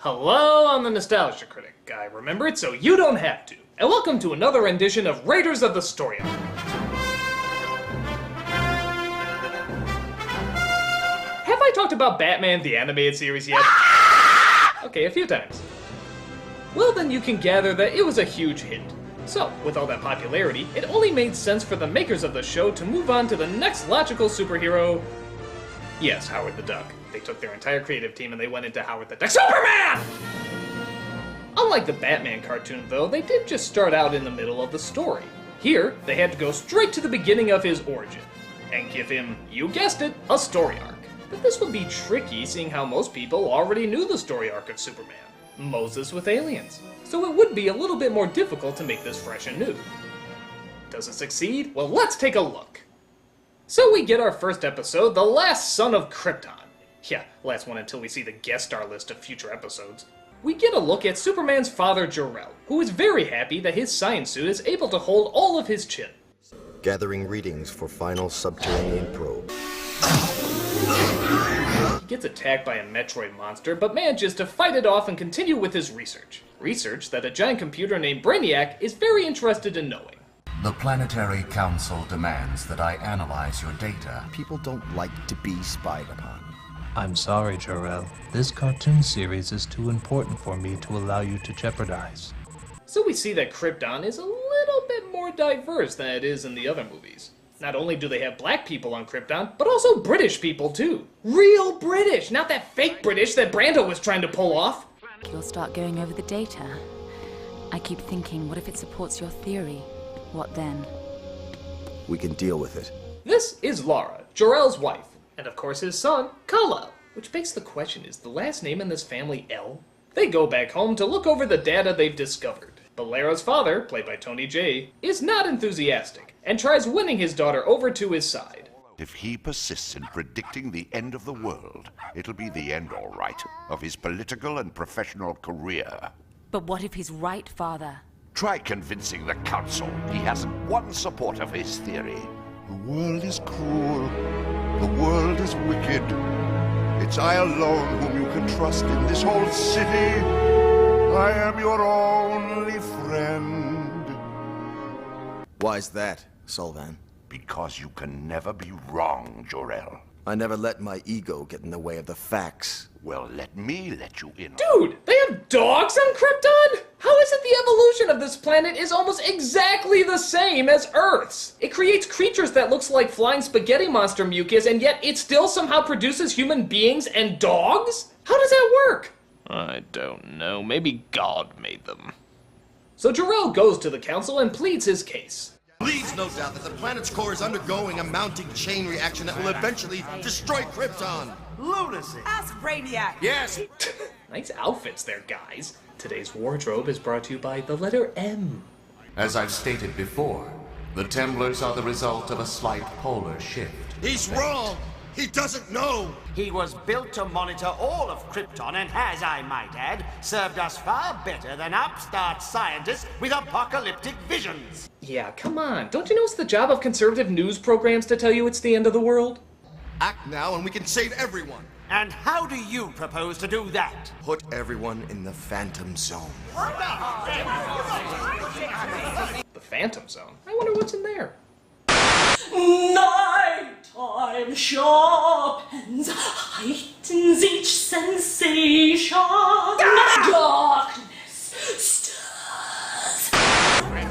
Hello, I'm the Nostalgia Critic. I remember it so you don't have to. And welcome to another rendition of Raiders of the Story Arc. Have I talked about Batman the Animated Series yet? Okay, a few times. Well, then you can gather that it was a huge hit. So, with all that popularity, it only made sense for the makers of the show to move on to the next logical superhero. Yes, Howard the Duck. They took their entire creative team and they went into Howard the Duck Superman! Unlike the Batman cartoon, though, they did just start out in the middle of the story. Here, they had to go straight to the beginning of his origin, and give him, you guessed it, a story arc. But this would be tricky, seeing how most people already knew the story arc of Superman. Moses with aliens. So it would be a little bit more difficult to make this fresh and new. Does it succeed? Well, let's take a look. So we get our first episode, The Last Son of Krypton. Yeah, last one until we see the guest star list of future episodes. We get a look at Superman's father, Jor-El, who is very happy that his science suit is able to hold all of his chin. Gathering readings for final subterranean probe. He gets attacked by a Metroid monster, but manages to fight it off and continue with his research. Research that a giant computer named Brainiac is very interested in knowing. The Planetary Council demands that I analyze your data. People don't like to be spied upon. I'm sorry, Jor-El. This cartoon series is too important for me to allow you to jeopardize. So we see that Krypton is a little bit more diverse than it is in the other movies. Not only do they have black people on Krypton, but also British people too. Real British, not that fake British that Brando was trying to pull off. You'll start going over the data. I keep thinking, what if it supports your theory? What then? We can deal with it. This is Lara, Jor-El's wife, and of course his son, Kal-El. Which begs the question, is the last name in this family El? They go back home to look over the data they've discovered. But Lara's father, played by Tony Jay, is not enthusiastic, and tries winning his daughter over to his side. If he persists in predicting the end of the world, it'll be the end, all right, of his political and professional career. But what if he's right, Father? Try convincing the council he hasn't one support of his theory. The world is cruel. The world is wicked. It's I alone whom you can trust in this whole city. I am your only friend. Why's that, Solvan? Because you can never be wrong, Jor-El. I never let my ego get in the way of the facts. Well, let me let you in. Dude, they have dogs on Krypton? How is it the evolution of this planet is almost exactly the same as Earth's? It creates creatures that looks like flying spaghetti monster mucus, and yet it still somehow produces human beings and dogs? How does that work? I don't know. Maybe God made them. So Jor-El goes to the council and pleads his case. Leaves no doubt that the planet's core is undergoing a mounting chain reaction that will eventually destroy Krypton. Lunacy. Ask Brainiac. Yes. Nice outfits there, guys. Today's wardrobe is brought to you by the letter M. As I've stated before, the Temblars are the result of a slight polar shift. He's wrong. He doesn't know. He was built to monitor all of Krypton and has, I might add, served us far better than upstart scientists with apocalyptic visions. Yeah, come on. Don't you know it's the job of conservative news programs to tell you it's the end of the world? Act now and we can save everyone. And how do you propose to do that? Put everyone in the Phantom Zone. The Phantom Zone? I wonder what's in there. Nighttime sharpens, heightens each sensation. Darkness stirs.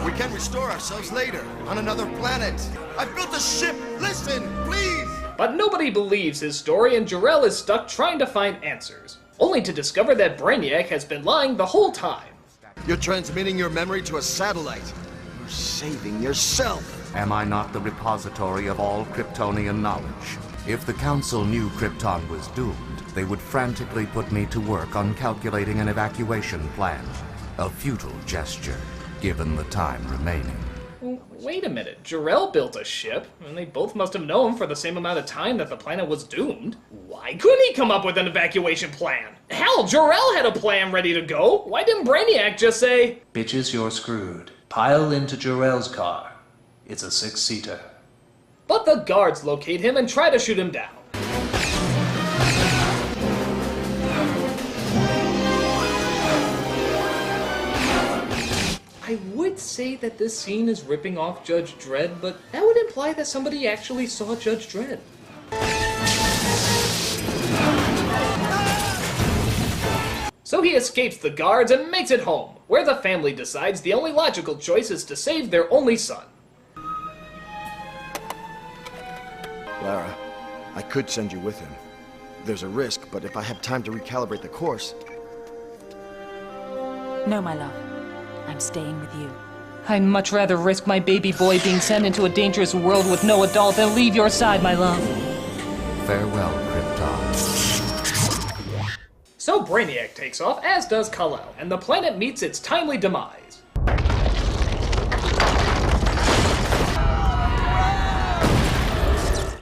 We can restore ourselves later on another planet. I built a ship. Listen, please. But nobody believes his story, and Jor-El is stuck trying to find answers, only to discover that Brainiac has been lying the whole time. You're transmitting your memory to a satellite. You're saving yourself. Am I not the repository of all Kryptonian knowledge? If the Council knew Krypton was doomed, they would frantically put me to work on calculating an evacuation plan. A futile gesture, given the time remaining. Wait a minute, Jor-El built a ship, and they both must have known for the same amount of time that the planet was doomed. Why couldn't he come up with an evacuation plan? Hell, Jor-El had a plan ready to go. Why didn't Brainiac just say, Bitches, you're screwed. Pile into Jor-El's car. It's a 6-seater. But the guards locate him and try to shoot him down. say that this scene is ripping off Judge Dredd, but that would imply that somebody actually saw Judge Dredd. So he escapes the guards and makes it home, where the family decides the only logical choice is to save their only son. Lara, I could send you with him. There's a risk, but if I have time to recalibrate the course... No, my love. I'm staying with you. I'd much rather risk my baby boy being sent into a dangerous world with no adult than leave your side, my love. Farewell, Krypton. So Brainiac takes off, as does Kal-El, and the planet meets its timely demise.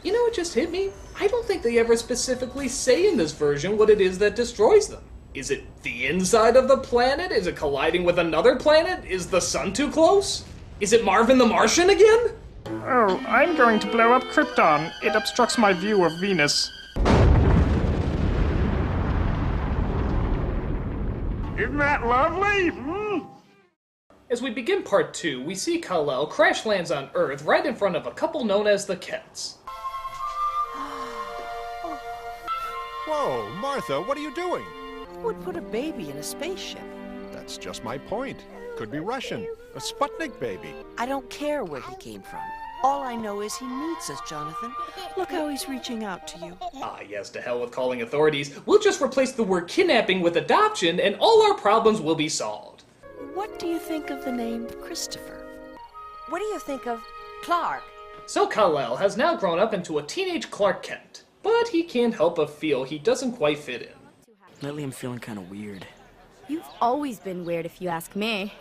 You know what just hit me? I don't think they ever specifically say in this version what it is that destroys them. Is it the inside of the planet? Is it colliding with another planet? Is the sun too close? Is it Marvin the Martian again? Oh, I'm going to blow up Krypton. It obstructs my view of Venus. Isn't that lovely? As we begin part 2, we see Kal-El crash lands on Earth right in front of a couple known as the Kents. Whoa, Martha, what are you doing? Who would put a baby in a spaceship? That's just my point. Could be Russian. A Sputnik baby. I don't care where he came from. All I know is he needs us, Jonathan. Look how he's reaching out to you. Ah, yes, to hell with calling authorities. We'll just replace the word kidnapping with adoption, and all our problems will be solved. What do you think of the name Christopher? What do you think of Clark? So Kal-El has now grown up into a teenage Clark Kent, but he can't help but feel he doesn't quite fit in. Lately I'm feeling kind of weird. You've always been weird if you ask me.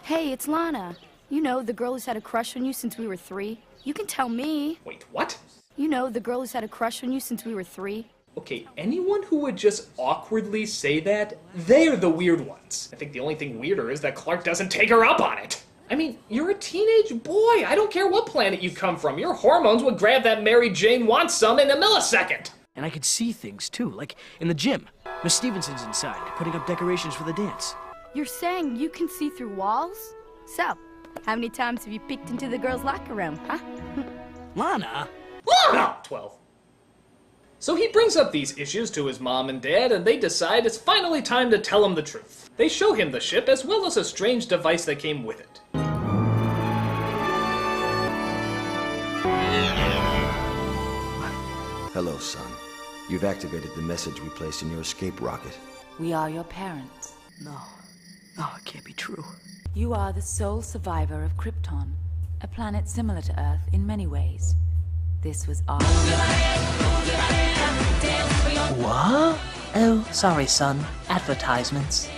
Hey, it's Lana. You know, the girl who's had a crush on you since we were 3. You can tell me. Wait, what? You know, the girl who's had a crush on you since we were 3. Okay, anyone who would just awkwardly say that, they're the weird ones. I think the only thing weirder is that Clark doesn't take her up on it. I mean, you're a teenage boy. I don't care what planet you come from. Your hormones would grab that Mary Jane wants some in a millisecond. And I could see things, too, like in the gym. Miss Stevenson's inside, putting up decorations for the dance. You're saying you can see through walls? So, how many times have you peeked into the girls' locker room, huh? Lana? Lana! 12. So he brings up these issues to his mom and dad, and they decide it's finally time to tell him the truth. They show him the ship, as well as a strange device that came with it. Hello, son. You've activated the message we placed in your escape rocket. We are your parents. No, it can't be true. You are the sole survivor of Krypton, a planet similar to Earth in many ways. This was our... What? Oh, sorry, son. Advertisements.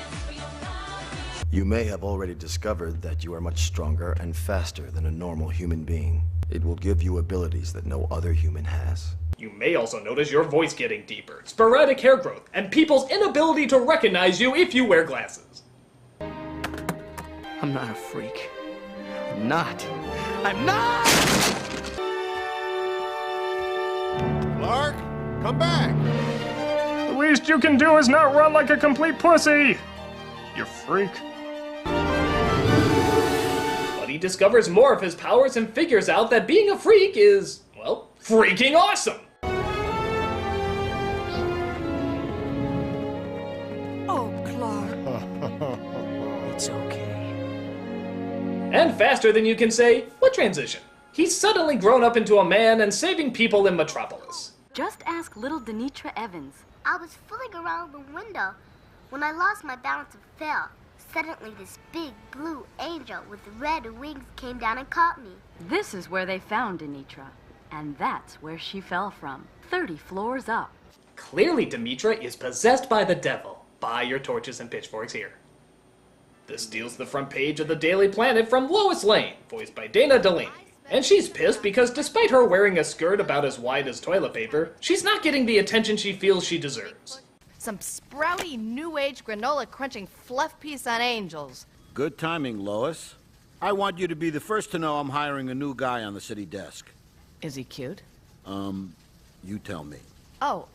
You may have already discovered that you are much stronger and faster than a normal human being. It will give you abilities that no other human has. You may also notice your voice getting deeper, sporadic hair growth, and people's inability to recognize you if you wear glasses. I'm not a freak. I'm not! Clark, come back! The least you can do is not run like a complete pussy! You freak. But he discovers more of his powers and figures out that being a freak is, well, freaking awesome! Oh, Clark. It's okay. And faster than you can say, what transition? He's suddenly grown up into a man and saving people in Metropolis. Just ask little Denitra Evans. I was fooling around the window when I lost my balance and fell. Suddenly this big blue angel with red wings came down and caught me. This is where they found Denitra, and that's where she fell from, 30 floors up. Clearly Demetra is possessed by the devil. Buy your torches and pitchforks here. This steals the front page of the Daily Planet from Lois Lane, voiced by Dana Delaney. And she's pissed because despite her wearing a skirt about as wide as toilet paper, she's not getting the attention she feels she deserves. Some sprouty, new-age, granola-crunching fluff piece on angels. Good timing, Lois. I want you to be the first to know I'm hiring a new guy on the city desk. Is he cute? You tell me. Oh,